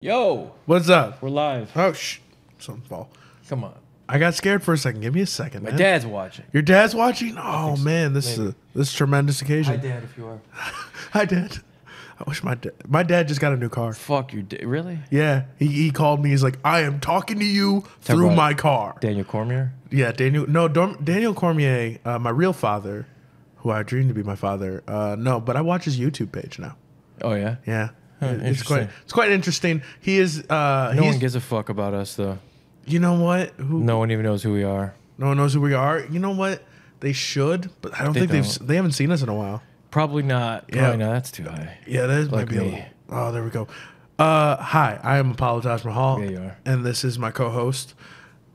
Yo, What's up? we're live. Oh, something fall. Come on. I got scared for a second. Give me a second, My man. dad's watching. Your dad's watching? Oh, so. man, this is a tremendous occasion. Hi, Dad, if you are. Hi, Dad. I wish my dad just got a new car. Fuck your dad. Really? Yeah, he called me. He's like, I am talking to you through about my car. Daniel Cormier? Yeah, Daniel Cormier, my real father, who I dreamed to be my father. No, but I watch his YouTube page now. Oh, yeah? Yeah. It's interesting. quite interesting. He is. No one gives a fuck about us, though. You know what? No one even knows who we are. No one knows who we are. You know what? They should, but I don't think they haven't seen us in a while. Probably not. Probably not. That's too high. Yeah, that might Like be me. Oh, there we go. Hi, I am Apollo Taje Mahal. Yeah, you are. And this is my co-host,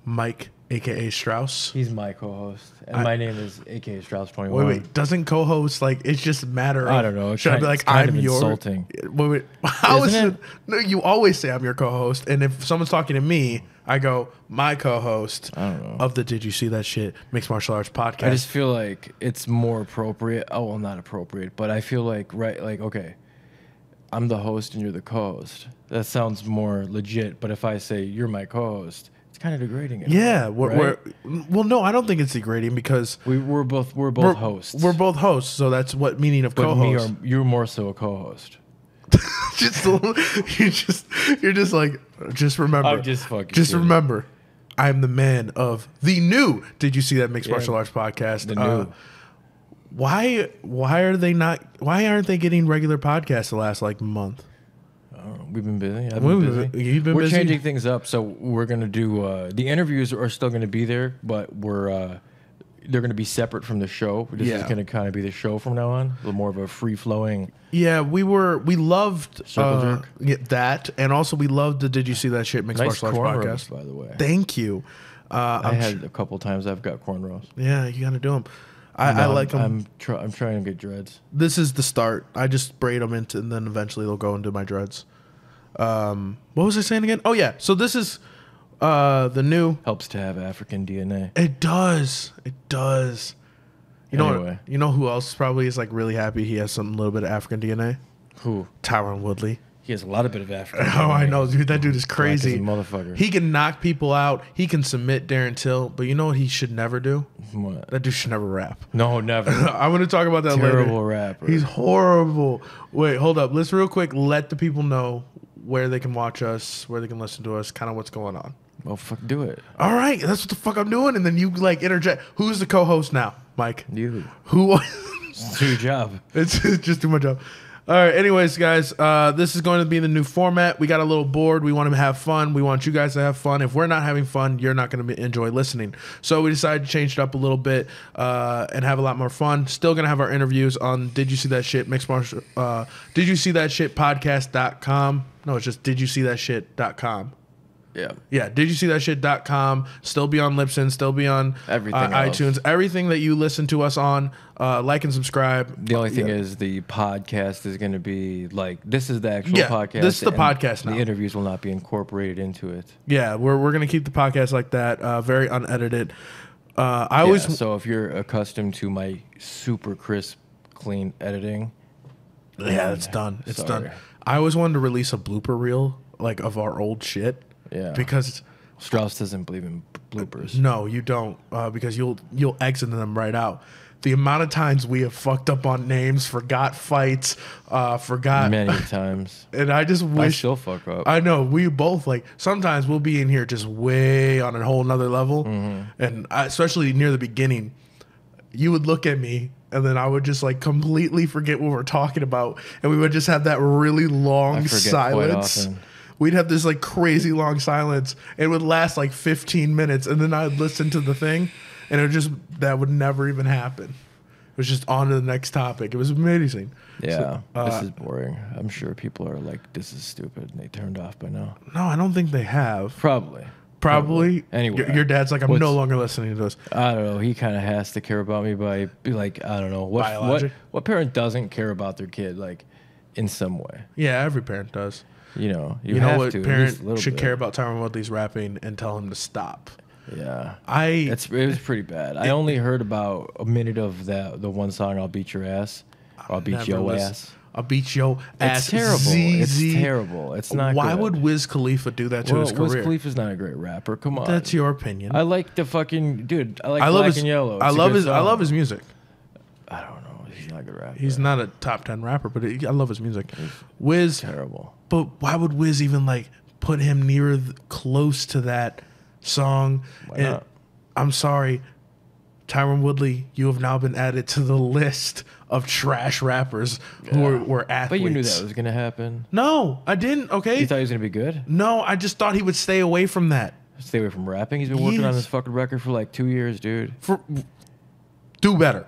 Mike, a.k.a. Straus. He's my co-host. And my name is a.k.a. Straus 21. Wait. Doesn't co-host, like, it's just a matter of... I don't know. Should I be like, it's kind I'm of your... insulting. Wait. How is Isn't it? No, you always say I'm your co-host. And if someone's talking to me, I go, my co-host I don't know. of the Did You See That Shit Mixed Martial Arts podcast. I just feel like it's more appropriate. Oh, well, not appropriate, but I feel like, okay, I'm the host and you're the co-host. That sounds more legit, but if I say you're my co-host, it's kind of degrading. Yeah, right? well, no, I don't think it's degrading because we're both hosts. We're both hosts, so that's what meaning of but co-host. you're more so a co-host. You're just like, just remember. I'm just fucking Just kidding. remember, I'm the man of the new. Did you see that Mixed Martial Arts podcast? The new. Why aren't they getting regular podcasts the last like month? We've been busy. I've been busy. You've been we're busy? changing things up, so we're gonna do the interviews are still gonna be there, but they're gonna be separate from the show. This is gonna kind of be the show from now on, a little more of a free flowing. Yeah, we loved Circle jerk. that, and also we loved the Did You See That Shit Mixed Nice Martial Arts cornrows, podcast. by the way. Thank you. I had a couple times I've got cornrows. Yeah, you gotta do them. I like them. I'm trying to get dreads. This is the start. I just braid them into, and then eventually they'll go into my dreads. What was I saying again? Oh yeah. So this is the new. Helps to have African DNA. It does. It does. You Anyway. know who else probably is like really happy he has some little bit of African DNA? Who? Tyron Woodley. He has a lot of bit of African Oh, DNA. I know, dude. That dude is Black as a crazy. motherfucker. He can knock people out. He can submit Darren Till. But you know what he should never do? What? That dude should never rap. No, never. I'm going to talk about that later. Terrible rapper. He's horrible. Wait, hold up. Let's real quick let the people know where they can watch us, where they can listen to us, kind of what's going on. Well, fuck, do it. All right, that's what the fuck I'm doing. And then you like interject. Who's the co-host now, Mike? You. Who? It's your job. It's just too much job. All right. Anyways, guys, this is going to be the new format. We got a little bored. We want to have fun. We want you guys to have fun. If we're not having fun, you're not going to enjoy listening. So we decided to change it up a little bit and have a lot more fun. Still going to have our interviews on Did You See That Shit Mixed Martial? Did You See That Shit Podcast.com? No, it's just Did You See That Shit.com. Yeah, didyousee.shit.com. Still be on Libsyn, still be on Everything iTunes. Everything that you listen to us on, like and subscribe. The only thing is the podcast is going to be like, this is the actual podcast. This is the and podcast now. The interviews will not be incorporated into it. Yeah, we're going to keep the podcast like that, very unedited. So if you're accustomed to my super crisp, clean editing. Yeah, it's done. It's sorry. done. I always wanted to release a blooper reel, like, of our old shit. Yeah. Because Straus doesn't believe in bloopers. no, you don't, because you'll exit them right out. The amount of times we have fucked up on names, forgot fights, forgot Many times. and I just wish I still fuck up. I know we both like sometimes we'll be in here just way on a whole nother level, and especially near the beginning, you would look at me and then I would just like completely forget what we're talking about, and we would just have that really long silence. Quite often. We'd have this like crazy long silence. It would last like 15 minutes, and then I'd listen to the thing, and that would never even happen. It was just on to the next topic. It was amazing. Yeah, So, this is boring. I'm sure people are like, this is stupid, and they turned off by now. No, I don't think they have. Probably. Anyway. Your dad's like, I'm no longer listening to this. I don't know. He kind of has to care about me by, like, I don't know. What parent doesn't care about their kid, like, in some way? Yeah, every parent does. You know, you know have what to, parent should care about Tyron Woodley's rapping and tell him to stop. Yeah, it was pretty bad. I only heard about a minute of the one song, "I'll Beat Your Ass," or "I'll Beat Your Ass." I'll beat your ass. It's terrible. ZZ. It's terrible. It's not. Why good. would Wiz Khalifa do that to his career? Wiz Khalifa's not a great rapper. Come on. That's your opinion. I like the fucking dude. I like I love Black his, and Yellow. I love his music. I don't know. He's not a good rapper. He's not a top 10 rapper, but I love his music. Wiz, terrible. But why would Wiz even like put him close to that song? Why not? I'm sorry, Tyron Woodley, you have now been added to the list of trash rappers who were athletes. But you knew that was gonna happen. No, I didn't. Okay. You thought he was gonna be good? No, I just thought he would stay away from that. Stay away from rapping. He's been working on this fucking record for like 2 years, dude. Do better.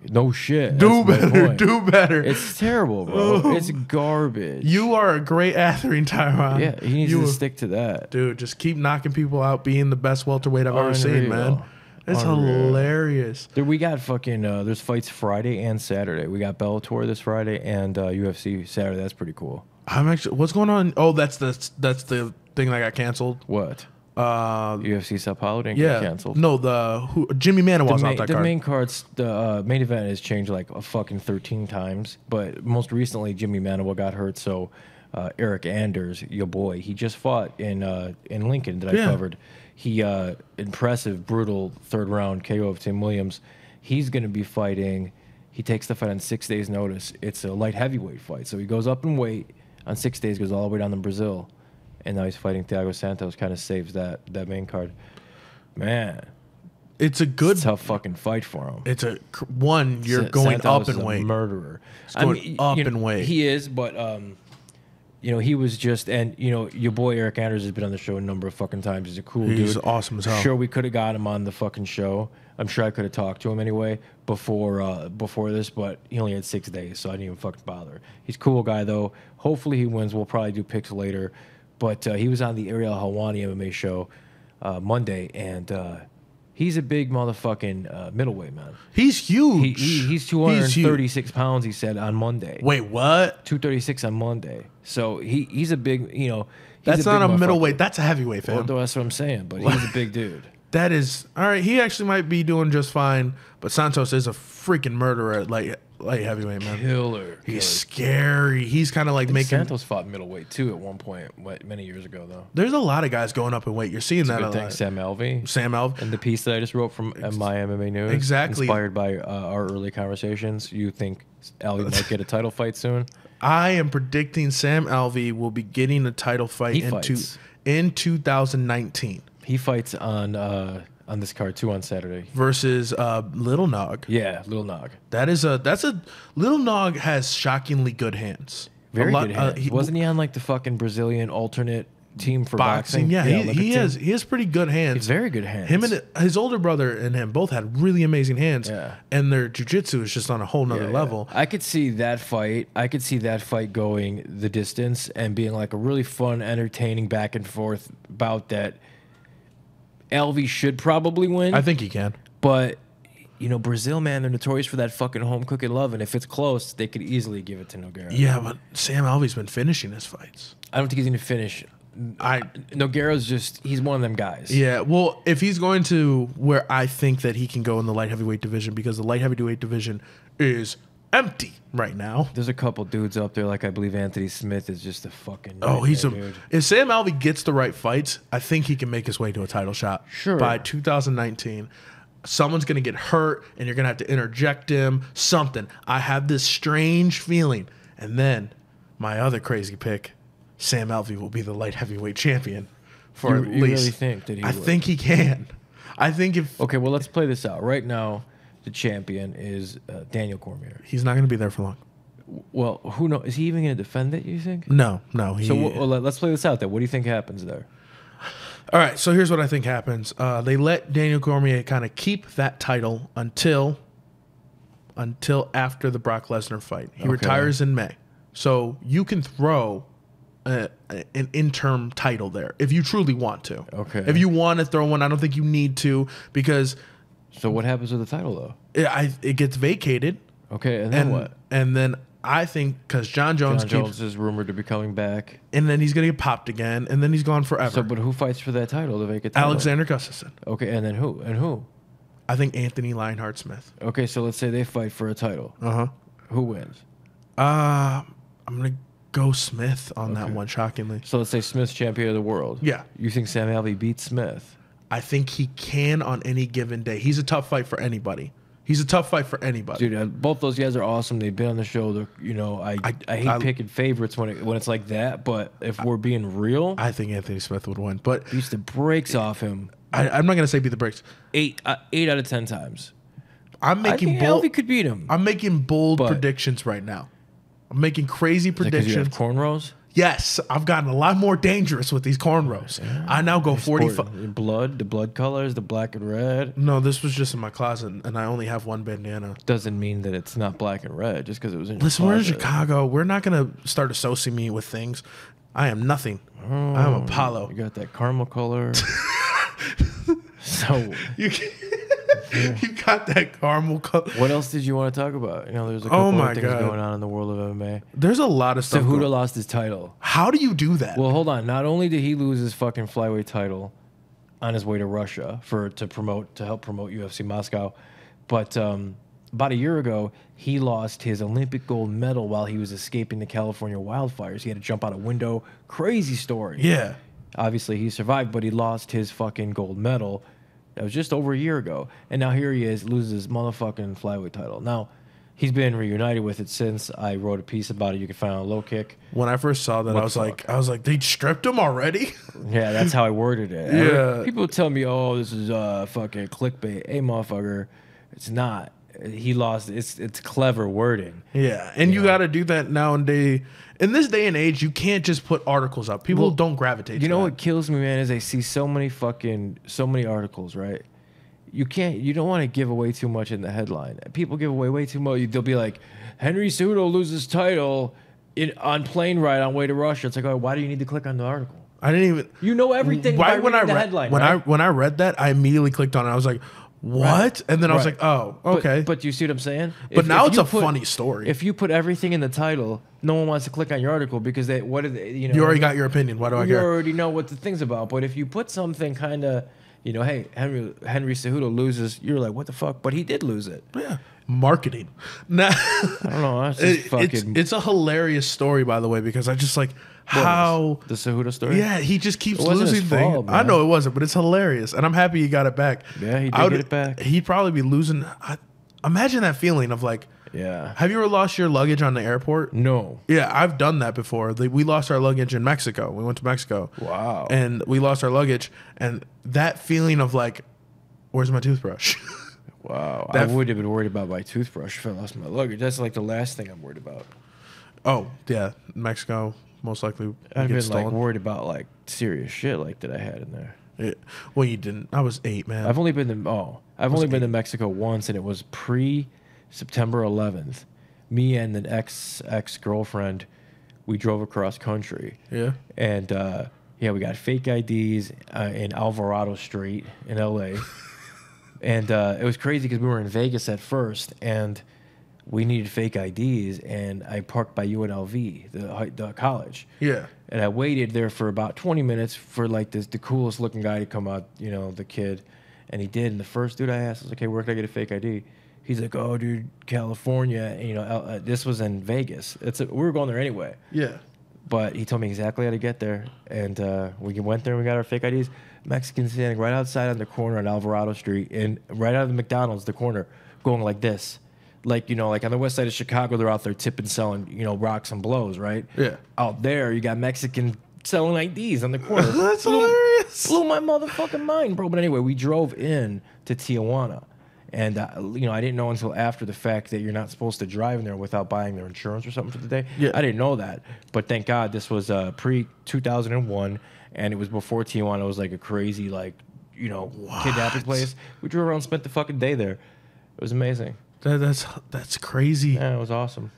No shit. Do better. Do better. It's terrible, bro. It's garbage. You are a great athlete, Tyron. Yeah, he needs to stick to that. Dude, just keep knocking people out, being the best welterweight I've ever seen, man. It's hilarious. Dude, we got fucking, there's fights Friday and Saturday. We got Bellator this Friday and UFC Saturday. That's pretty cool. What's going on? Oh, that's the thing that got canceled. What? UFC Sao Paulo didn't get canceled. No, Jimmy Manuwa's not that the card. main cards, the main event has changed like a fucking 13 times. But most recently, Jimmy Manuwa got hurt, so Eric Anders, your boy, he just fought in Lincoln that I covered. He impressive, brutal third round KO of Tim Williams. He's going to be fighting. He takes the fight on 6 days' notice. It's a light heavyweight fight, so he goes up in weight on 6 days, goes all the way down to Brazil, and now he's fighting Thiago Santos. Kind of saves that main card. Man, it's a good, tough fucking fight for him. It's you're going Santos up in weight. Murderer. He's going up in weight. He is, but he was just, and your boy Eric Anders has been on the show a number of fucking times. He's a cool dude. He's awesome as hell. Sure, we could have got him on the fucking show. I'm sure I could have talked to him anyway before this, but he only had 6 days, so I didn't even fucking bother. He's a cool guy though. Hopefully he wins. We'll probably do picks later, but he was on the Ariel Helwani MMA show Monday, and he's a big motherfucking middleweight, man. He's huge. He's 236 pounds, he said, on Monday. Wait, what? 236 on Monday. So he's a big, that's not a middleweight. That's a heavyweight, fam. Well, that's what I'm saying, but he's a big dude. That is, all right, he actually might be doing just fine, but Santos is a freaking murderer at light heavyweight, man. Killer. He's scary. He's kind of like making... Santos fought middleweight, too, at one point, many years ago, though. There's a lot of guys going up in weight. You're seeing that a lot. Sam Alvey. And the piece that I just wrote from my MMA News. Exactly. Inspired by our early conversations. You think Alvey might get a title fight soon? I am predicting Sam Alvey will be getting a title fight in 2019. He fights on this card too on Saturday versus Little Nog. Yeah, Little Nog. That's a Little Nog has shockingly good hands. Very good hands. Wasn't he on like the fucking Brazilian alternate team for boxing? Yeah, he has pretty good hands. He's very good hands. Him and his older brother and him both had really amazing hands. Yeah. And their jiu-jitsu is just on a whole nother level. I could see that fight. Going the distance and being like a really fun, entertaining back and forth bout that Alvey should probably win. I think he can. But, Brazil, man, they're notorious for that fucking home cooking love. And if it's close, they could easily give it to Nogueira. Yeah, but Sam Alvey's been finishing his fights. I don't think he's going to finish. Nogueira's he's one of them guys. Yeah, well, if he's going to where I think that he can go in the light heavyweight division, because the light heavyweight division is empty right now. There's a couple dudes up there, like I believe Anthony Smith is just a fucking dude. If Sam Alvey gets the right fights, I think he can make his way to a title shot. Sure. By 2019. Someone's going to get hurt, and you're going to have to interject him, something. I have this strange feeling. And then my other crazy pick, Sam Alvey will be the light heavyweight champion for at least. You really think that he would? think he can. I think if... Okay, well, let's play this out. Right now, the champion is Daniel Cormier. He's not going to be there for long. Well, who knows? Is he even going to defend it, you think? No. So let's play this out then. What do you think happens there? All right, so here's what I think happens. They let Daniel Cormier kind of keep that title until after the Brock Lesnar fight. He retires in May. So you can throw an interim title there if you truly want to. Okay. If you want to throw one, I don't think you need to, because... So what happens with the title, though? It gets vacated. Okay, and then what? And then I think because John Jones is rumored to be coming back. And then he's going to get popped again, and then he's gone forever. So, but who fights for that title, the vacant title? Alexander Gustafsson. Okay, and then who? And who? I think Anthony Lionheart Smith. Okay, so let's say they fight for a title. Uh-huh. Who wins? I'm gonna go Smith on that one. Shockingly, So let's say Smith's champion of the world. Yeah. You think Sam Alvey beats Smith? I think he can on any given day. He's a tough fight for anybody. He's a tough fight for anybody. Dude, both those guys are awesome. They've been on the show. I hate picking favorites when it's like that. But if we're being real, I think Anthony Smith would win. But beats the brakes off him. I'm not gonna say beat the brakes. 8 out of 10 times. I'm making I think bold. Alvey could beat him. I'm making bold But- predictions right now. I'm making crazy Because you have predictions. cornrows. Yes, I've gotten a lot more dangerous with these cornrows. I now go 45. The blood colors, the black and red. No, this was just in my closet, and I only have one bandana. Doesn't mean that it's not black and red just because it was in your Listen, we're in closet. Chicago. We're not gonna start associating me with things. I am nothing. I'm Apollo. You got that caramel color. So, You, you got that caramel color. what else did you want to talk about? There's a Oh couple my other things God. going on in the world of MMA. There's a lot of stuff. Cejudo lost his title. How do you do that? Well, hold on. Not only did he lose his fucking flyweight title on his way to Russia to help promote UFC Moscow, but about a year ago he lost his Olympic gold medal while he was escaping the California wildfires. He had to jump out a window. Crazy story. Yeah. Obviously he survived, but he lost his fucking gold medal. That was just over a year ago, and now here he is, loses his motherfucking flyweight title. Now he's been reunited with it since. I wrote a piece about it. You can find it on Low Kick. When I first saw that, What I was the like, they stripped him already? Yeah, that's how I worded it. Yeah. People tell me, "Oh, this is fucking clickbait." Hey, motherfucker, it's not. He lost. It's clever wording. Yeah. And you got to do that nowadays. In this day and age, you can't just put articles up. People don't gravitate to You know that. what kills me, man, is I see so many articles, right? You don't want to give away too much in the headline. People give away way too much. They'll be like, Henry Cejudo loses title on plane ride on way to Russia. It's like, oh, why do you need to click on the article? I didn't even. You know everything by reading the headline, right? When I read that, I immediately clicked on it. I was like, what? Right. And then I was Right. like, oh, okay. But you see what I'm saying? But now it's you a funny story. If you put everything in the title, no one wants to click on your article because you you already got your opinion. Why do I you care? already know what the thing's about. But if you put something kind of, hey, Henry Cejudo loses, you're like, what the fuck? But he did lose it. Yeah. Marketing. Nah. I don't know. That's just fucking. It's a hilarious story, by the way, because I just like how the Cejudo story. Yeah, he just keeps It wasn't losing his things. fault, I man. know it wasn't, but it's hilarious, and I'm happy he got it back. Yeah, he did get it back. He'd probably be losing. Imagine that feeling of like, Yeah. have you ever lost your luggage on the airport? No. Yeah, I've done that before. We lost our luggage in Mexico. We went to Mexico. Wow. And we lost our luggage, and that feeling of like, where's my toothbrush? Wow. I would have been worried about my toothbrush if I lost my luggage. That's like the last thing I'm worried about. Oh yeah, Mexico most likely. I've get been stolen. like worried about like serious shit like that I had in there. Well, you didn't. I was 8, man. I've only been to Mexico once, and it was pre September 11th. Me and an ex girlfriend, we drove across country. Yeah. And we got fake IDs in Alvarado Street in LA. And it was crazy because we were in Vegas at first, and we needed fake IDs, and I parked by UNLV, the college. Yeah. And I waited there for about 20 minutes for like the coolest looking guy to come out, the kid. And he did. And the first dude I asked was, okay, where can I get a fake ID? He's like, oh, dude, California. And, this was in Vegas. We were going there anyway. Yeah. But he told me exactly how to get there. And we went there and we got our fake IDs. Mexican standing right outside on the corner on Alvarado Street, and right out of the McDonald's, the corner, going like this. Like, like on the west side of Chicago, they're out there tipping, selling, rocks and blows, right? Yeah. Out there, you got Mexican selling IDs on the corner. That's hilarious. Blew my motherfucking mind, bro. But anyway, we drove in to Tijuana. And, I didn't know until after the fact that you're not supposed to drive in there without buying their insurance or something for the day. Yeah. I didn't know that. But thank God this was pre-2001, and it was before Tijuana was like a crazy, kidnapping place. We drove around and spent the fucking day there. It was amazing. That's crazy. Yeah, it was awesome.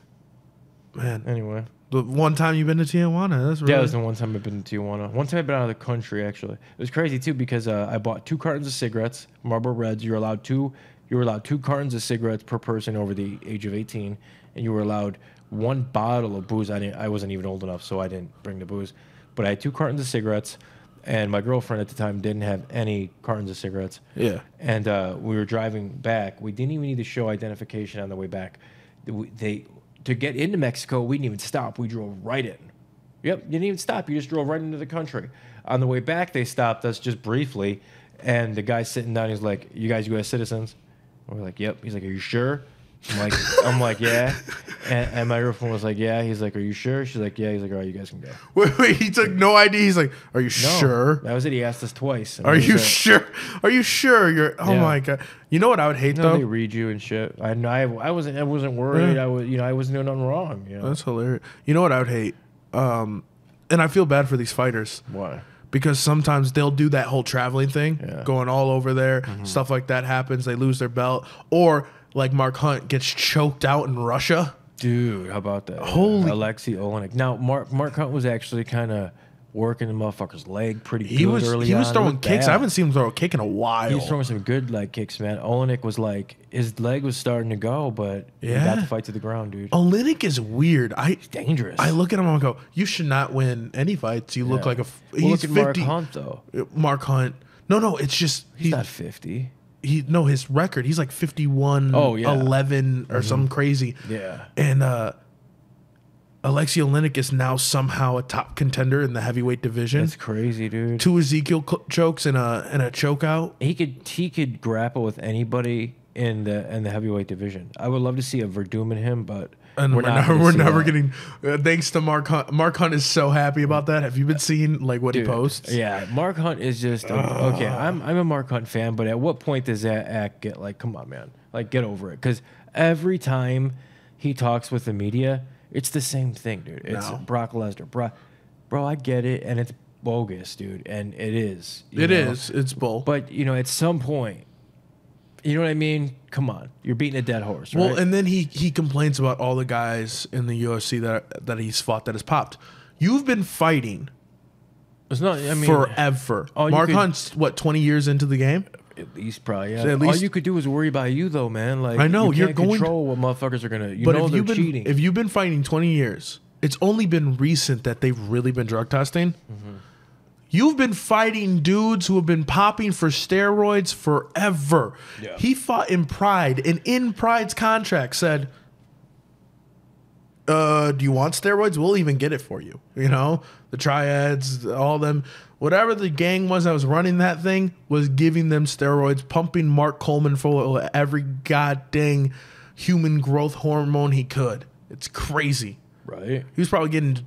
Man. Anyway. The one time you've been to Tijuana, that's really... Yeah, it was the one time I've been to Tijuana. One time I've been out of the country, actually. It was crazy, too, because I bought 2 cartons of cigarettes, Marlboro Reds. You were allowed 2 cartons of cigarettes per person over the age of 18, and you were allowed 1 bottle of booze. I wasn't even old enough, so I didn't bring the booze. But I had 2 cartons of cigarettes, and my girlfriend at the time didn't have any cartons of cigarettes. Yeah. And we were driving back. We didn't even need to show identification on the way back. They to get into Mexico, we didn't even stop. We drove right in. Yep, you didn't even stop. You just drove right into the country. On the way back, they stopped us just briefly, and the guy sitting down, he's like, "You guys U.S. citizens?" And we're like, "Yep." He's like, "Are you sure?" I'm like, "Yeah." And my girlfriend was like, "Yeah." He's like, "Are you sure?" She's like, "Yeah." He's like, "All right, you guys can go." Wait, he took no ID. He's like, "Are you sure?" That was it. He asked us twice. Are you sure? Are you sure? You're. Oh my god. You know what I would hate though? They read you and shit. I wasn't worried. Yeah. I wasn't doing nothing wrong. That's hilarious. You know what I would hate? And I feel bad for these fighters. Why? Because sometimes they'll do that whole traveling thing, going all over there. Stuff like that happens. They lose their belt. Or like Mark Hunt gets choked out in Russia. Dude, how about that? Holy. Alexei Olenek. Now, Mark Hunt was actually kind of working the motherfucker's leg pretty good early on. He was throwing kicks. I haven't seen him throw a kick in a while. He was throwing some good leg kicks, man. Olenek was like, his leg was starting to go, but he got the fight to the ground, dude. Olenek is weird. He's dangerous. I look at him and go, you should not win any fights. You look like a... He's look at 50. Mark Hunt, though. Mark Hunt. No, it's just... He's not 50. His record, he's like 51, 11 or something crazy. Yeah. And Alexei Olenek is now somehow a top contender in the heavyweight division. That's crazy, dude. 2 Ezekiel chokes and a choke out. He could grapple with anybody in the heavyweight division. I would love to see a Verdum in him, but we're never getting. Thanks to Mark Hunt. Mark Hunt is so happy about that. Have you been seeing like what he posts? Yeah, Mark Hunt is just okay. I'm a Mark Hunt fan, but at what point does that act get like, come on, man, like get over it? Because every time he talks with the media, it's the same thing, dude. It's Brock Lesnar. Bro, I get it, and it's bogus, dude, and it is. It is. It's bull. But at some point, you know what I mean? Come on, you're beating a dead horse, right? Well, and then he complains about all the guys in the UFC that he's fought that has popped. You've been fighting. It's not. I mean, forever. Mark Hunt's what, 20 years into the game? At least, probably. Yeah. At least, all you could do is worry about you, though, man. Like I know you can't control what motherfuckers are gonna. They're cheating. If you've been fighting 20 years, it's only been recent that they've really been drug testing. You've been fighting dudes who have been popping for steroids forever. Yeah. He fought in Pride, and in Pride's contract said, do you want steroids? We'll even get it for you. The triads, all them. Whatever the gang was that was running that thing was giving them steroids, pumping Mark Coleman full of every goddamn human growth hormone he could. It's crazy. Right. He was probably getting...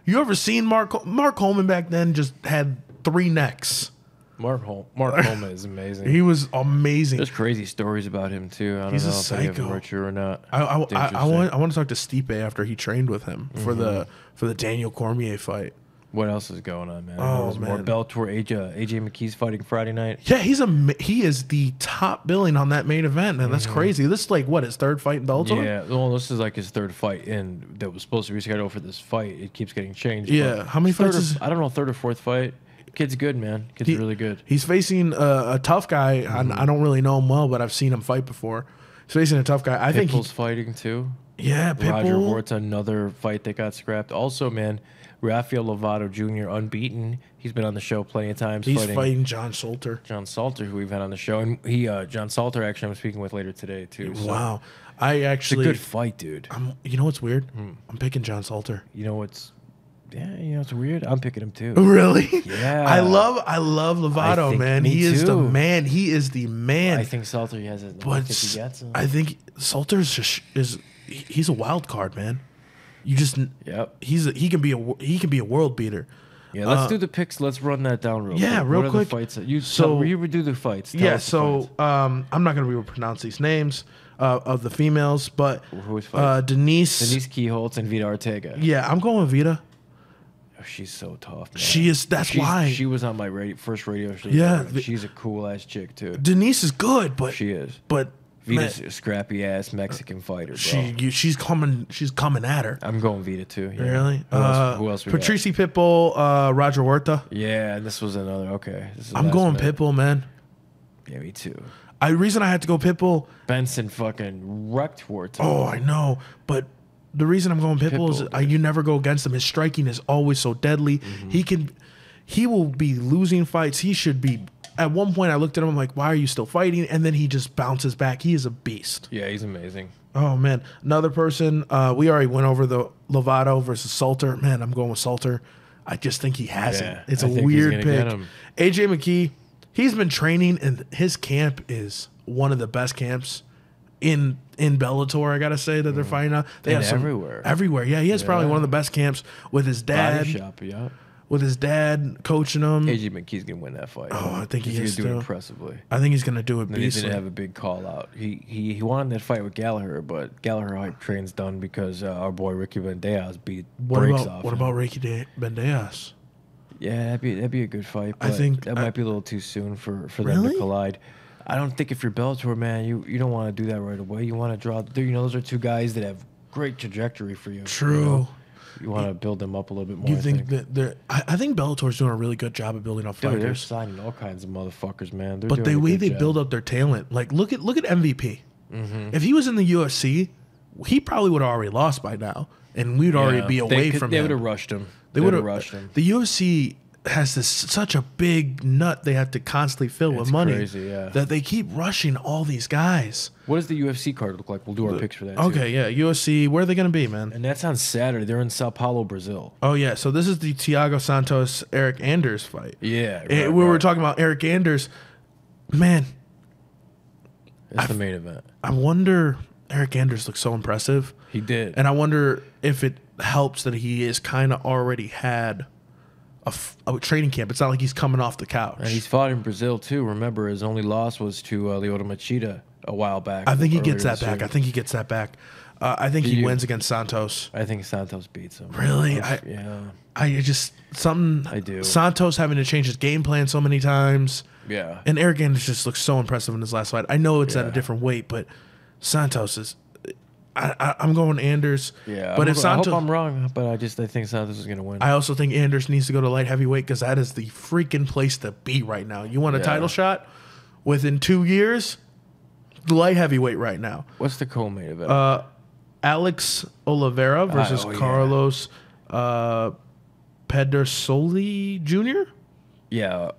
You ever seen Mark Coleman back then just had 3 necks? Mark Coleman is amazing. He was amazing. There's crazy stories about him too. I don't know if any of them are true or not. I want to talk to Stipe after he trained with him for the Daniel Cormier fight. What else is going on, man? Oh, man. More Bellator. AJ McKee's fighting Friday night. Yeah, he is the top billing on that main event, man. That's crazy. This is like what, his 3rd fight in Bellator? Yeah, well, this is like his 3rd fight, and that was supposed to be scheduled for this fight. It keeps getting changed. Yeah, how many fights? I don't know, 3rd or 4th fight. Kid's good, man. Kid's really good. He's facing a tough guy. I don't really know him well, but I've seen him fight before. He's facing a tough guy. I think Pitbull's fighting too. Yeah, Pitbull. Roger Hort's another fight that got scrapped. Also, man, Rafael Lovato Jr. unbeaten. He's been on the show plenty of times. He's fighting John Salter. Who we've had on the show, and John Salter actually I'm speaking with later today too. So. Wow, it's a good fight, dude. You know what's weird? I'm picking John Salter. It's weird. I'm picking him too. Really? Yeah. I love Lovato, man. He is the man. He is the man. I think Salter has it. I think Salter's he's a wild card, man. He can be a world beater. Yeah, let's do the picks. Let's run that down real quick. Yeah, real quick. Fights you would do the fights. I'm not going to be able to pronounce these names of the females, but Denise Kiholtz and Vita Ortega. Yeah, I'm going with Vita. Oh, she's so tough, man. She is. That's why she was on my first radio show. Yeah, she's a cool ass chick too. Denise is good, but she is. But Vita's a scrappy ass Mexican fighter, bro. She's coming at her. I'm going Vita too. Yeah. Really? Who else? Patrice Pitbull, Roger Huerta. Yeah, this was another. Okay, I'm going Pitbull, man. Yeah, me too. Reason I had to go Pitbull. Benson fucking wrecked Huerta. Oh, I know, but the reason I'm going Pitbull is you never go against him. His striking is always so deadly. He will be losing fights. He should be. At one point, I looked at him. I'm like, why are you still fighting? And then he just bounces back. He is a beast. Yeah, he's amazing. Oh man, another person. We already went over the Lovato versus Salter. Man, I'm going with Salter. I just think he has it. It's a weird pick. AJ McKee, he's been training, and his camp is one of the best camps in Bellator. I gotta say that they're fighting out. They have some everywhere. Yeah, he has probably one of the best camps with his dad. Body shop, yeah. With his dad coaching him. AJ McKee's gonna win that fight. Oh, I think he's gonna do it impressively. I think he's gonna do it. He's gonna have a big call out. He wanted that fight with Gallagher, but Gallagher hype train's done because our boy Ricky Bandejas beat breaks off. What about Ricky Bandejas? Yeah, that'd be a good fight. But I think that might be a little too soon for them to collide. I don't think if you're Bellator, man, you don't want to do that right away. You want to draw. Those are two guys that have great trajectory for you. True. You know? You want to build them up a little bit more. You think that they're? I think Bellator's doing a really good job of building up fighters. They're signing all kinds of motherfuckers, man. But the way they build up their talent, like look at MVP. If he was in the UFC, he probably would have already lost by now, and we'd already be away from him. They would have rushed him. They would have rushed him. The UFC has such a big nut they have to constantly fill with money. Crazy, yeah. That they keep rushing all these guys. What does the UFC card look like? We'll do our picks for that. Okay, yeah, UFC. Where are they going to be, man? And that's on Saturday. They're in Sao Paulo, Brazil. Oh yeah, so this is the Thiago Santos Eric Anders fight. Yeah, we were talking about Eric Anders. Man, it's the main event. I wonder. Eric Anders looks so impressive. He did, and I wonder if it helps that he is kind of already had a training camp. It's not like he's coming off the couch. And he's fought in Brazil too. Remember, his only loss was to Lyoto Machida a while back. I think he gets that back. I think he wins against Santos. I think Santos beats him. Really? Yeah. I do. Santos having to change his game plan so many times. Yeah. And Eric Anders just looks so impressive in his last fight. I know it's at a different weight, but Santos is. I'm going Anders. Yeah, but I hope I'm wrong, but I think Santos is going to win. I also think Anders needs to go to light heavyweight because that is the freaking place to be right now. You want a title shot within 2 years? Light heavyweight right now. What's the co-main event? Alex Oliveira versus Carlos Pedersoli Jr.? Yeah.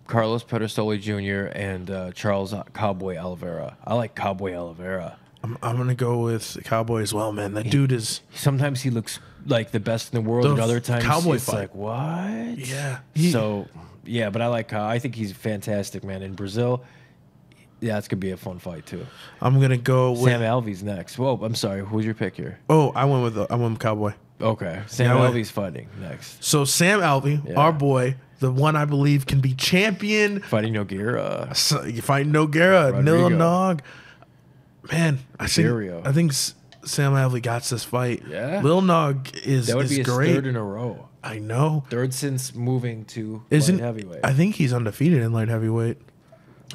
Carlos Pedersoli Jr. and Charles Cowboy Oliveira. I like Cowboy Oliveira. I'm going to go with Cowboy as well, man. That dude is... Sometimes he looks like the best in the world, and other times it's like, what? Yeah. But I like I think he's fantastic, man. In Brazil, yeah, it's going to be a fun fight, too. I'm going to go with... Sam Alvey's next. Whoa, I'm sorry. Who's your pick here? Oh, I went with Cowboy. Okay. Sam Alvey's fighting next. So Sam Alvey, our boy... The one I believe can be champion. Fighting Nogueira. Fighting Nogueira. Nil Nog. Man, I think Sam Alvey got this fight. Yeah. Lil Nog is that would be his great. Third in a row. I know. Third since moving to light heavyweight. I think he's undefeated in light heavyweight.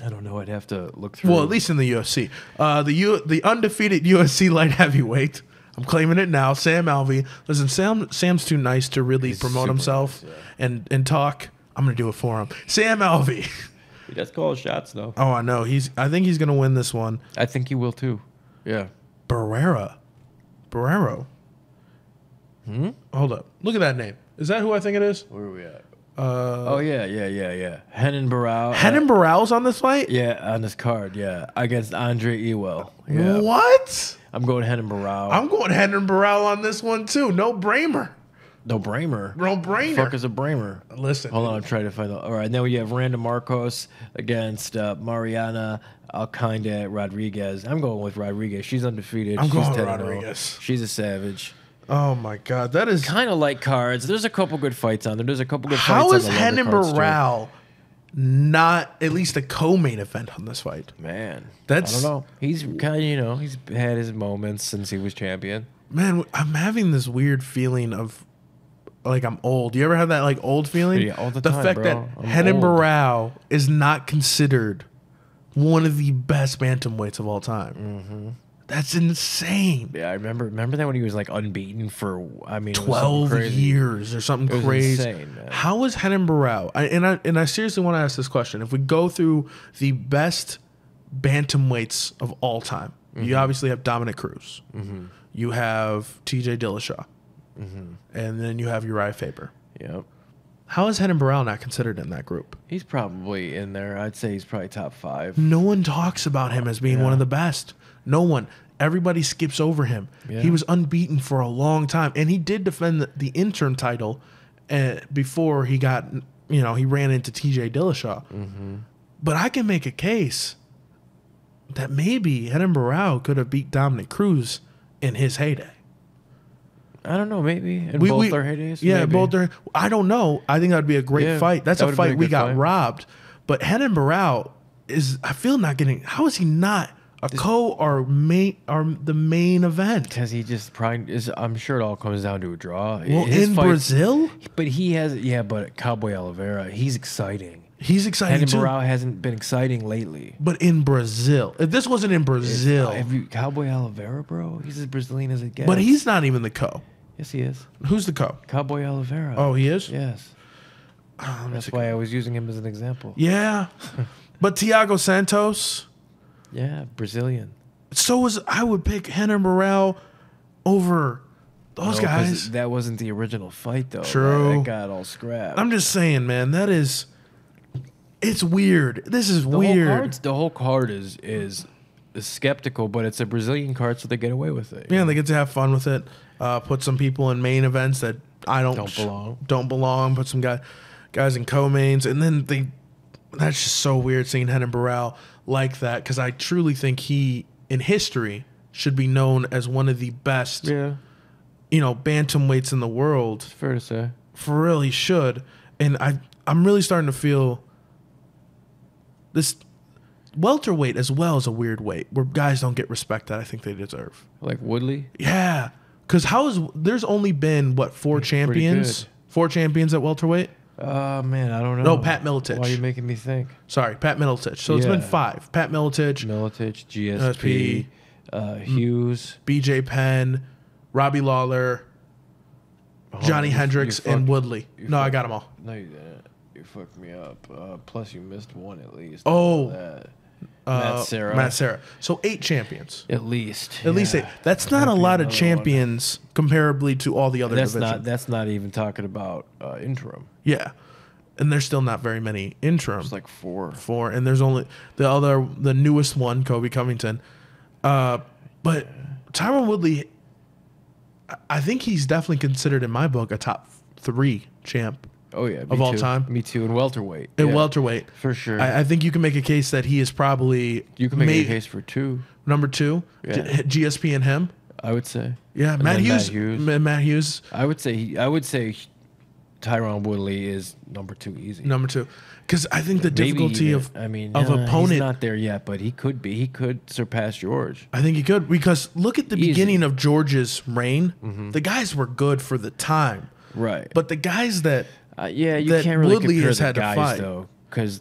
I don't know. I'd have to look through. Well, at least in the UFC. The undefeated UFC light heavyweight. I'm claiming it now. Sam Alvey. Listen, Sam's too nice to really promote himself and talk. I'm going to do it for him. Sam Alvey. He does call his shots, though. Oh, I know. I think he's going to win this one. I think he will, too. Yeah. Barrero. Hold up. Look at that name. Is that who I think it is? Where are we at? Yeah. Henan Barao. Henan Barao's on this fight? Yeah, on this card, against Andre Ewell. Yeah. What? I'm going Henan Barao. I'm going Henan Barao on this one, too. No brainer. No brainer. No brainer. Fuck is a brainer. Listen. Hold on, I'm trying to find out. All right, now we have Randa Marcos against Mariana Alcaide Rodriguez. I'm going with Rodriguez. She's undefeated. I'm going with Rodriguez. She's a savage. Oh my God, that is kind of like cards. There's a couple good fights on there. There's a couple good fights. How is Henan Barao not at least a co-main event on this fight? Man, I don't know. He's kind of he's had his moments since he was champion. Man, I'm having this weird feeling of. Like I'm old. You ever have that like old feeling? Yeah, all the time, fact that Henan Barao is not considered one of the best bantamweights of all time. Mm-hmm. That's insane. Yeah, I remember that when he was like unbeaten for 12 years or something crazy. Insane, man. How is Henan Barao? I seriously want to ask this question. If we go through the best bantamweights of all time, you obviously have Dominic Cruz. You have T.J. Dillashaw. And then you have Uriah Faber. Yep. How is Henan Barao not considered in that group? He's probably in there. I'd say he's probably top 5. No one talks about him as being one of the best. No one. everybody skips over him. Yeah. He was unbeaten for a long time, and he did defend the interim title before he got, he ran into TJ Dillashaw. Mm-hmm. But I can make a case that maybe Renan Barão could have beat Dominic Cruz in his heyday. I don't know, maybe in both their heydays. Yeah, maybe. both their. I don't know. I think that'd be a great fight. That's a fight we got robbed. But Renan Barão is, I feel, not getting. How is he not a or the main event? Because he just probably is. I'm sure it all comes down to a draw. Well, in Brazil, but he has. Yeah, but Cowboy Oliveira, he's exciting. He's exciting too. Barão hasn't been exciting lately. But in Brazil, if this wasn't in Brazil, Cowboy Oliveira, bro, he's as Brazilian as it gets. But he's not even the co. Yes, he is. Who's the co? Cowboy Oliveira. Oh, he is? Yes. That's why I was using him as an example. Yeah. But Thiago Santos. Yeah, Brazilian. I would pick Renan Barão over those guys. That wasn't the original fight, though. True. That got all scrapped. I'm just saying, man, it's weird. This is weird. The whole card is skeptical, but it's a Brazilian card, so they get away with it. Yeah, they get to have fun with it. Put some people in main events that don't belong. Put some guys in co-mains, and then that's just so weird seeing Renan Barão like that, because I truly think he, in history, should be known as one of the best, bantamweights in the world. It's fair to say. For real, he should. And I'm really starting to feel this welterweight as well as a weird weight where guys don't get respect that I think they deserve. Like Woodley? Yeah. Because there's only been, 4 champions? 4 champions at welterweight? Man, I don't know. No, Pat Miletich. Why are you making me think? Sorry, Pat Miletich. So it's been 5. Pat Miletich, GSP, Hughes, BJ Penn, Robbie Lawler, Johnny Hendricks, and Woodley. No, I got them all. No, you didn't. You fucked me up. Plus, you missed one at least. Oh. Matt Serra. So 8 champions. At least. At least 8. That's not a lot of champions comparably to all the other divisions. That's not even talking about interim. Yeah. And there's still not very many interim. There's like 4. 4. And there's only the newest one, Kobe Covington. But Tyron Woodley, I think he's definitely considered in my book a top 3 champ. Oh, yeah. Of all time. Me too. In welterweight. Welterweight. For sure. I think you can make a case that he is probably... You can make a case for 2. Number 2. Yeah. GSP and him. I would say. Yeah. Matt Hughes. I would say Tyron Woodley is number 2 easy. Number 2. Because I think the difficulty of opponent... He's not there yet, but he could be. He could surpass George. I think he could. Because look at the beginning of George's reign. Mm-hmm. The guys were good for the time. Right. But the guys that... you can't really Woodley compare has the had guys, to fight. though. Because,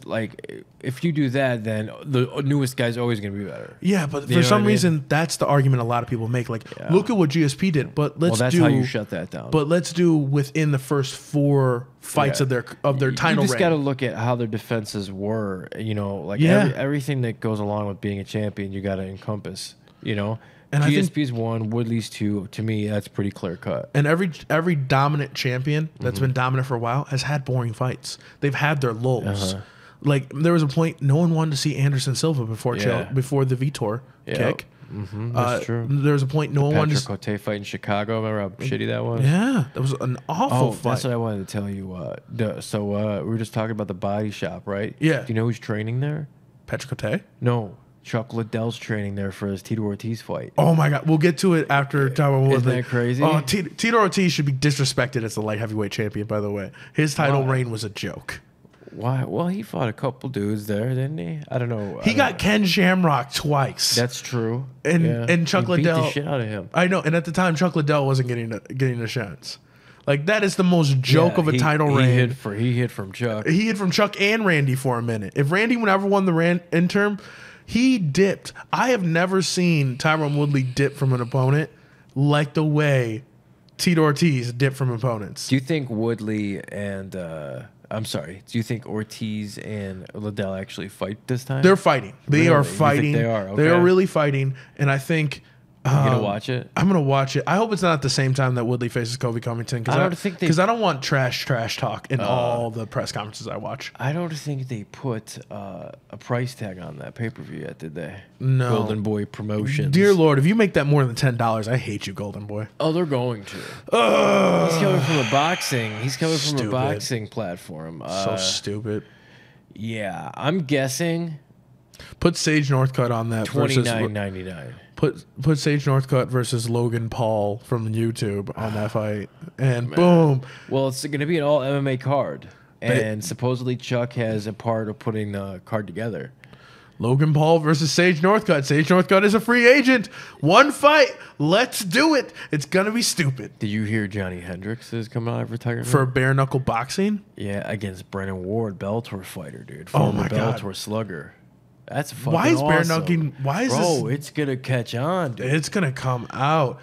if you do that, then the newest guy's always going to be better. Yeah, but for some reason, that's the argument a lot of people make. Look at what GSP did, but that's how you shut that down. But let's do within the first 4 fights of their title reign. You just got to look at how their defenses were. Everything that goes along with being a champion, you got to encompass. And GSP's 1, Woodley's 2. To me, that's pretty clear cut. And every dominant champion that's been dominant for a while has had boring fights. They've had their lulls. There was a point no one wanted to see Anderson Silva before the Vitor kick. Mm-hmm, that's true. There was a point no one wanted to... Cote fight in Chicago. Remember how shitty that was? Yeah, that was an awful fight. That's what I wanted to tell you. We were just talking about the body shop, right? Yeah. Do you know who's training there? Patrick Cote? No. Chuck Liddell's training there for his Tito Ortiz fight. Oh my God, we'll get to it after Tyron Woodley. Isn't that crazy? Oh, Tito Ortiz should be disrespected as the light heavyweight champion. By the way, his title reign was a joke. Why? Well, he fought a couple dudes there, didn't he? I don't know. He got Ken Shamrock twice. That's true. And Chuck Liddell beat the shit out of him. I know. And at the time, Chuck Liddell wasn't getting the chance. That is the most joke of a title reign. He hid from Chuck. He hid from Chuck and Randy for a minute. If Randy ever won the interim, he dipped. I have never seen Tyron Woodley dip from an opponent like the way Tito Ortiz dipped from opponents. Do you think Woodley and do you think Ortiz and Liddell actually fight this time? They're fighting. They are fighting. They are. Okay. They are really fighting. And I think You gonna watch it? I'm gonna watch it. I hope it's not at the same time that Woodley faces Kobe Covington because I don't want trash talk in all the press conferences I watch. I don't think they put a price tag on that pay-per-view yet, did they? No. Golden Boy Promotions. Dear Lord, if you make that more than $10, I hate you, Golden Boy. Oh, they're going to. He's coming from a boxing. He's coming from a boxing platform. So stupid. Yeah, I'm guessing. Put Sage Northcutt on that. $29.99. Put Sage Northcutt versus Logan Paul from YouTube on that fight, and boom. Well, it's going to be an all MMA card, and supposedly Chuck has a part of putting the card together. Logan Paul versus Sage Northcutt. Sage Northcutt is a free agent. One fight. Let's do it. It's gonna be stupid. Did you hear Johnny Hendricks is coming out of retirement for bare knuckle boxing? Yeah, against Brennan Ward, Bellator fighter, dude. Former Bellator slugger. That's fucking Why is bare awesome. knuckling? Why is Bro, this? it's gonna catch on, dude. It's gonna come out.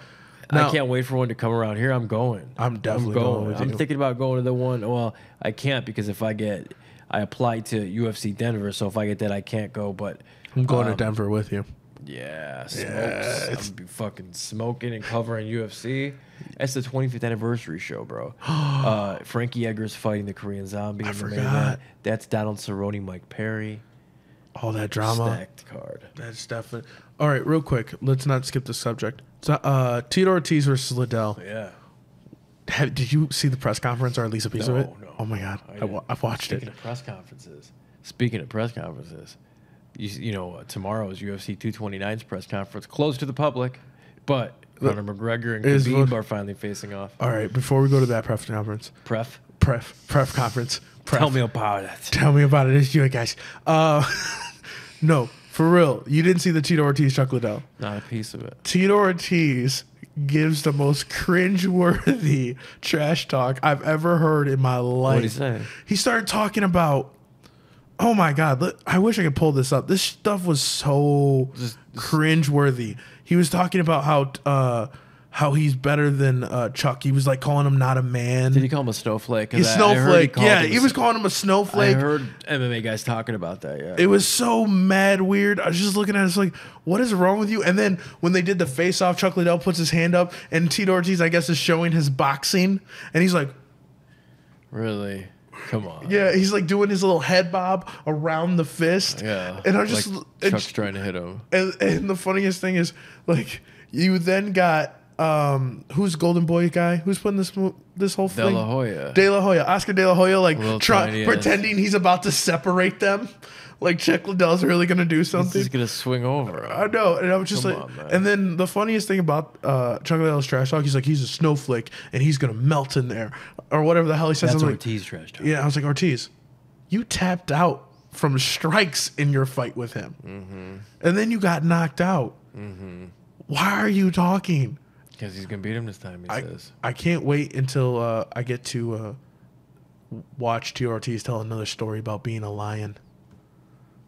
Now, I can't wait for one to come around here. I'm going. I'm definitely going. I'm thinking about going to the one. Well, I can't because if I applied to UFC Denver, so if I get that, I can't go. But I'm going to Denver with you. Yeah, smokes. I'm gonna be fucking smoking and covering UFC. That's the 25th anniversary show, bro. Frankie Edgar's fighting the Korean Zombie. I in the main forgot. event. That's Donald Cerrone, Mike Perry. All that drama. Stacked card. That's definitely. All right, real quick. Let's not skip the subject. So, Tito Ortiz versus Liddell. Yeah. Did you see the press conference or at least a piece of it? No. Oh my god, I've watched it. Speaking of press conferences, you know, tomorrow is UFC 229's press conference, closed to the public, but Conor McGregor and Khabib are finally facing off. All right, before we go to that press conference. Pref Conference. Tell me about it. Tell me about it. It's you guys. No, for real. You didn't see the Tito Ortiz Chuck Liddell. Not a piece of it. Tito Ortiz gives the most cringe-worthy trash talk I've ever heard in my life. What did he say? He started talking about, oh my God, I wish I could pull this up. This stuff was so cringe-worthy. He was talking about how he's better than Chuck. He was like calling him not a man. Did he call him a snowflake? He's snowflake. He was calling him a snowflake. I heard MMA guys talking about that. Yeah, it was so mad weird. I was just looking at it, it's like, what is wrong with you? And then when they did the face off, Chuck Liddell puts his hand up, and Tito Ortiz, I guess, is showing his boxing, and he's like, really? Come on. Yeah, he's like doing his little head bob around the fist. Yeah, and I just like Chuck's trying to hit him. And the funniest thing is, like, you then got. Who's Golden Boy guy? Who's putting this whole thing? De La Hoya. Oscar De La Hoya, like pretending he's about to separate them. Like Chuck Liddell's really gonna do something. He's gonna swing over. I know, and I was just and then the funniest thing about Chuck Liddell's trash talk, he's like, he's a snowflake and he's gonna melt in there, or whatever the hell he says. That's Ortiz trash talk. Yeah, I was like, Ortiz, you tapped out from strikes in your fight with him, and then you got knocked out. Why are you talking? Because he's going to beat him this time, he says. I can't wait until I get to watch Tito Ortiz tell another story about being a lion.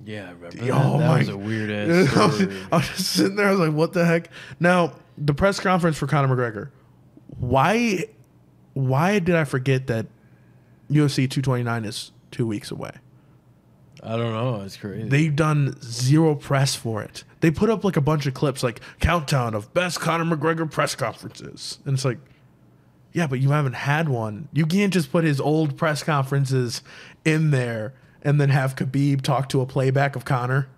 Yeah, I remember that. That was a weird-ass story. I was just sitting there, I was like, what the heck? Now, the press conference for Conor McGregor. Why did I forget that UFC 229 is 2 weeks away? I don't know. It's crazy. They've done zero press for it. They put up like a bunch of clips, like countdown of best Conor McGregor press conferences. And it's like, yeah, but you haven't had one. You can't just put his old press conferences in there and then have Khabib talk to a playback of Conor.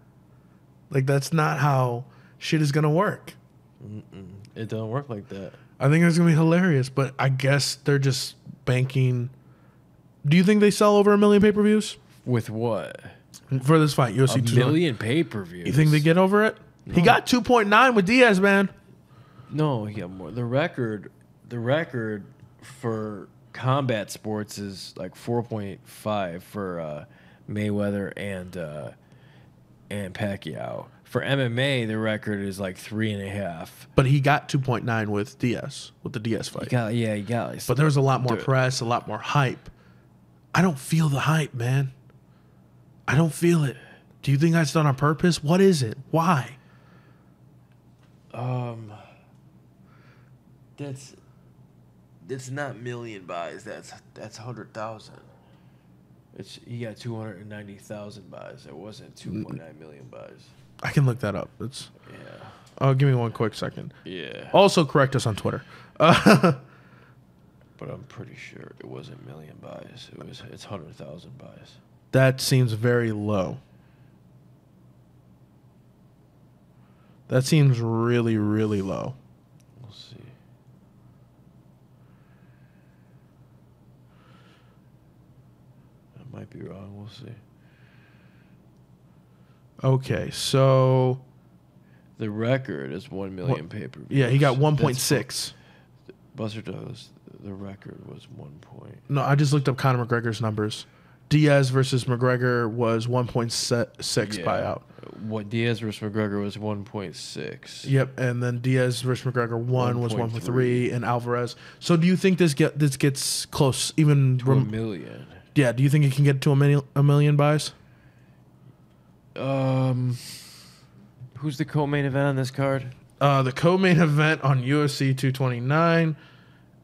Like, that's not how shit is going to work. It don't work like that. I think it's going to be hilarious, but I guess they're just banking. Do you think they sell over 1 million pay-per-views? With what? For this fight, UFC 1 million pay-per-views. You think they get over it? No. He got 2.9 with Diaz, man. No, he got more. The record for combat sports is like 4.5 for Mayweather and Pacquiao. For MMA, the record is like 3.5. But he got 2.9 with Diaz, with the Diaz fight. He got. But there was a lot more press, a lot more hype. I don't feel the hype, man. I don't feel it. Do you think that's done on purpose? What is it? Why? That's not million buys. That's 100,000. He got 290,000 buys. It wasn't 2.9 million buys. I can look that up. It's. Yeah. Oh, give me one quick second. Yeah. Also, correct us on Twitter. But I'm pretty sure it wasn't a million buys. It's 100,000 buys. That seems very low. That seems really, really low. We'll see. I might be wrong. We'll see. Okay, so The record is 1 million pay-per-views. yeah, he got 1.6. Buster Douglas, the record was 1 point. No, I just looked up Conor McGregor's numbers. Diaz versus McGregor was 1.6 buyout. What Diaz versus McGregor was 1.6. Yep, and then Diaz versus McGregor was 1.3, and Alvarez. So do you think this gets close? Even To a million. Yeah, do you think it can get to a million buys? Who's the co-main event on this card? The co-main event on UFC 229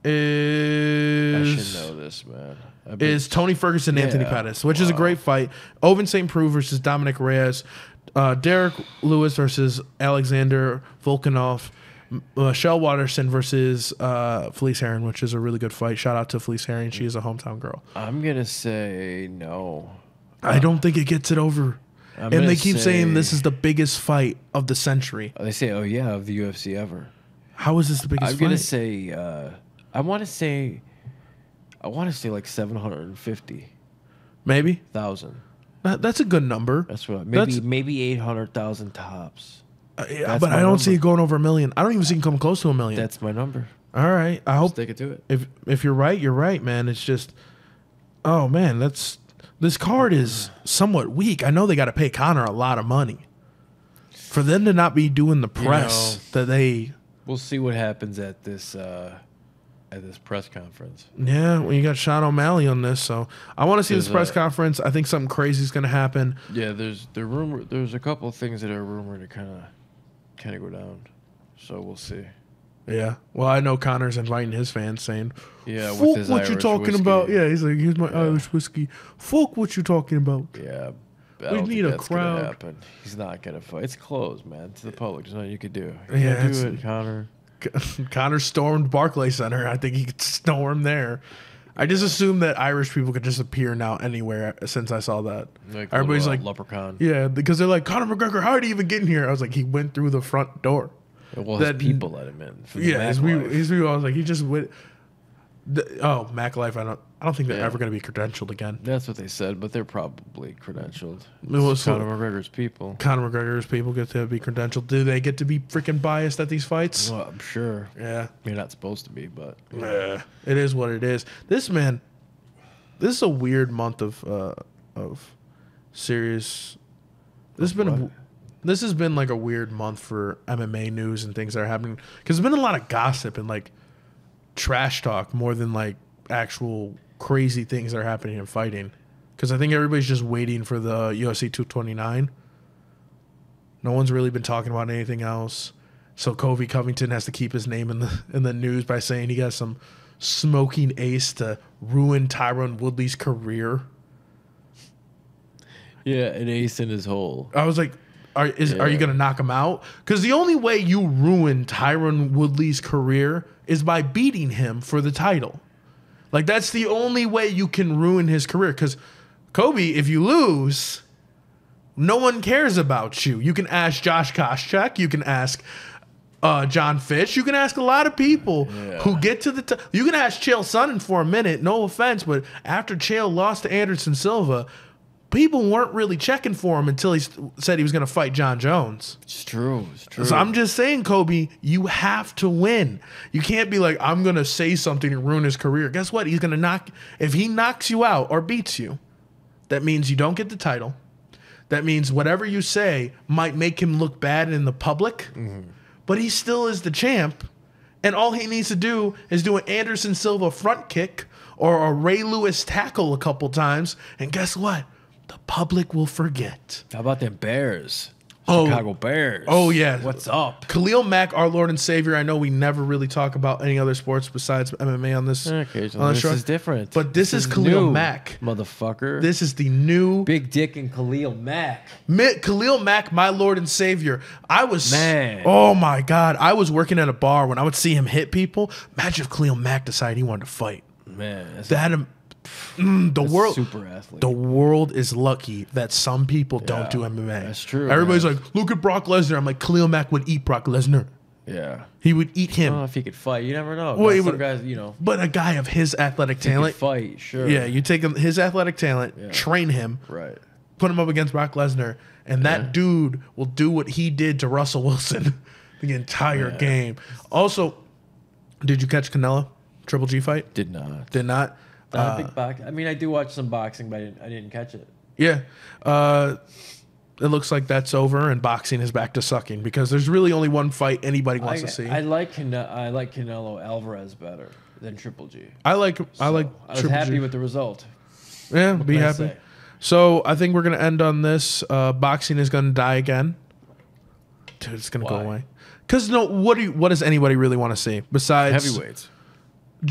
is... I should know this, man. Is Tony Ferguson and Anthony Pettis, which is a great fight. Oven St. Preux versus Dominic Reyes. Derek Lewis versus Alexander Volkanov. Michelle Watterson versus Felice Herring, which is a really good fight. Shout out to Felice Herring. She is a hometown girl. I'm going to say no. I don't think it gets it over. And they keep saying this is the biggest fight of the century. They say, oh, yeah, of the UFC ever. How is this the biggest I'm fight? going to say, I want to say like 750,000. Maybe. That's a good number. That's what maybe 800,000 tops. Yeah, but I don't see it going over a million. I don't even see it coming close to a million. That's my number. All right. I hope stick it to it. If you're right, you're right, man. It's just, oh man, this card is somewhat weak. I know they got to pay Conor a lot of money for them to not be doing the press that they. We'll see what happens at this press conference. Yeah, well, you got Sean O'Malley on this, so I want to see this press conference. I think something crazy is going to happen. Yeah, there's a couple of things that are rumored to kind of go down, so we'll see. Yeah, well, I know Conor's inviting his fans, saying, "Yeah, fuck with his what Irish you talking whiskey. about." Yeah, he's like, "Here's my Irish whiskey." Fuck what you talking about. Yeah, we need a crowd. Happen. He's not gonna fight. It's closed, man. To the public, there's nothing you could do. You Yeah, can't do it, Conor. Conor stormed Barclays Center. I think he could storm there. I just assume that Irish people could just appear now anywhere since I saw that. Like everybody's like leprechaun. Yeah, because they're like, Conor McGregor, how did he even get in here? I was like, he went through the front door. Well, his people let him in. His people. I was like, he just went. Mac Life. I don't think they're ever going to be credentialed again. That's what they said, but they're probably credentialed. Conor McGregor's people. Conor McGregor's people get to be credentialed. Do they get to be freaking biased at these fights? Well, I'm sure. Yeah. You're not supposed to be, but yeah, it is what it is. This is a weird month of serious. This has been like a weird month for MMA news and things that are happening because there's been a lot of gossip and like trash talk more than like actual crazy things that are happening in fighting. Because I think everybody's just waiting for the UFC 229. No one's really been talking about anything else. So Kobe Covington has to keep his name in the news by saying he got some smoking ace to ruin Tyron Woodley's career. Yeah, an ace in his hole. I was like, are you going to knock him out? Because the only way you ruin Tyron Woodley's career is by beating him for the title. Like, that's the only way you can ruin his career. Because, Kobe, if you lose, no one cares about you. You can ask Josh Koscheck. You can ask John Fitch. You can ask a lot of people who get to the you can ask Chael Sonnen for a minute. No offense, but after Chael lost to Anderson Silva, people weren't really checking for him until he said he was going to fight John Jones. It's true. So I'm just saying, Kobe, you have to win. You can't be like, I'm going to say something and ruin his career. Guess what? He's going to if he knocks you out or beats you, that means you don't get the title. That means whatever you say might make him look bad in the public, but he still is the champ. And all he needs to do is do an Anderson Silva front kick or a Ray Lewis tackle a couple times. And guess what? The public will forget. How about them Bears? Chicago Bears. Oh, yeah. What's up? Khalil Mack, our Lord and Savior. I know we never really talk about any other sports besides MMA on this. Occasionally, this is different. But this is Khalil Mack. Motherfucker. This is the new... Big Dick and Khalil Mack. Khalil Mack, my Lord and Savior. Man. Oh, my God. I was working at a bar when I would see him hit people. Imagine if Khalil Mack decided he wanted to fight. Man. The world, super athlete. The world is lucky that some people don't do MMA. That's true. Everybody's like, look at Brock Lesnar. I'm like, Khalil Mack would eat Brock Lesnar. Yeah. He would eat I him. don't know if he could fight. You never know. Well, Some guys, you know. But a guy of his athletic talent. He could fight, sure. Yeah, you take his athletic talent, train him, right, put him up against Brock Lesnar, and that dude will do what he did to Russell Wilson the entire game. Also, did you catch Canelo? Triple G fight? Did not. Did not. Not a big box. I mean, I do watch some boxing, but I didn't catch it. Yeah. It looks like that's over, and boxing is back to sucking because there's really only one fight anybody wants to see. I like Canelo Alvarez better than Triple G. I was happy with the result. Yeah, be happy. So I think we're gonna end on this. Boxing is gonna die again. Dude, it's gonna go away. Because what does anybody really want to see besides heavyweights?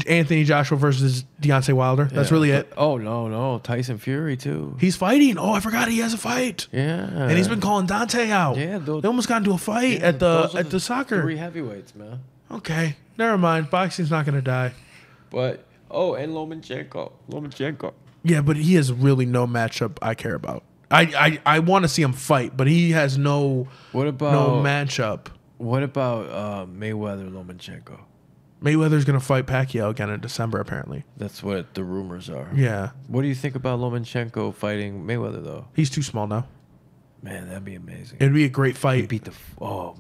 Anthony Joshua versus Deontay Wilder. That's really it. Oh no, Tyson Fury too. He's fighting. Oh, I forgot he has a fight. Yeah, and he's been calling Dante out. Yeah, they almost got into a fight at the soccer. 3 heavyweights, man. Okay, never mind. Boxing's not gonna die. But and Lomachenko. Yeah, but he has really no matchup I care about. I want to see him fight, but he has no matchup. What about Mayweather Lomachenko? Mayweather's going to fight Pacquiao again in December, apparently. That's what the rumors are. Yeah. What do you think about Lomachenko fighting Mayweather, though? He's too small now. Man, that'd be amazing. It'd be a great fight. He'd beat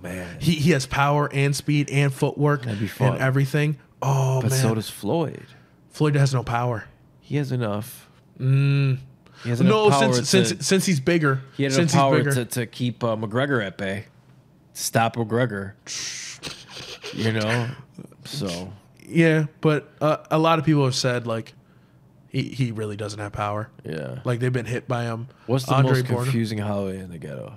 man. He has power and speed and footwork. That'd be fun. And everything. Oh, but man. so does Floyd. Floyd has no power. He has enough. He has enough power since he's bigger. He had enough power to keep McGregor at bay. Stop McGregor. You know? So yeah, but a lot of people have said like he really doesn't have power. Yeah, like they've been hit by him. What's the most confusing holiday in the ghetto?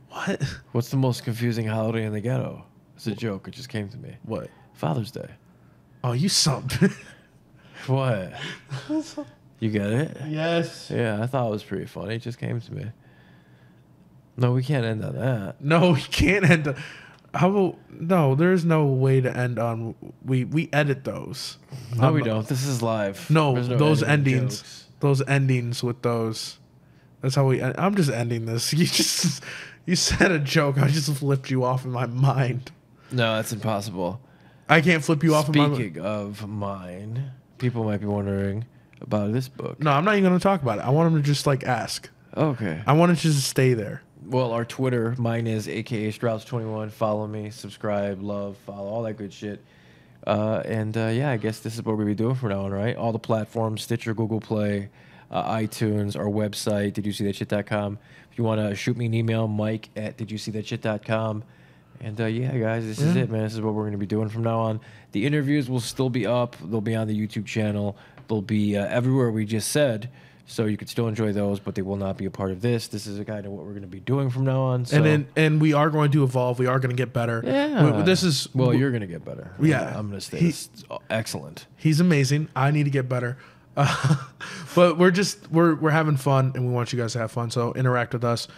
What? What's the most confusing holiday in the ghetto? It's a joke. It just came to me. What? Father's Day. Oh, you something. What? You get it? Yes. Yeah, I thought it was pretty funny. It just came to me. No, we can't end on that. No, we can't end on... No, there's no way to end on. We edit those. No, we don't. This is live. No, those endings. Jokes. Those endings with those. That's how we. I'm just ending this. You said a joke. I just flipped you off in my mind. No, that's impossible. I can't flip you off in my mind. Speaking of mine, people might be wondering about this book. No, I'm not even going to talk about it. I want them to just like ask. Okay. I want it to just stay there. Well, our Twitter, mine is AKA Straus21. Follow me, subscribe, love, follow, all that good shit. Yeah, I guess this is what we'll be doing from now on, right? All the platforms, Stitcher, Google Play, iTunes, our website, didyousee-that-shit.com. If you want to shoot me an email, mike@didyousee-that-shit.com. And yeah, guys, this is it, man. This is what we're going to be doing from now on. The interviews will still be up. They'll be on the YouTube channel. They'll be everywhere we just said. So you could still enjoy those, but they will not be a part of this. This is a kind of what we're going to be doing from now on. So. And we are going to evolve. We are going to get better. Yeah. You're going to get better. Yeah. I'm going to stay excellent. He's amazing. I need to get better. But we're having fun, and we want you guys to have fun. So interact with us.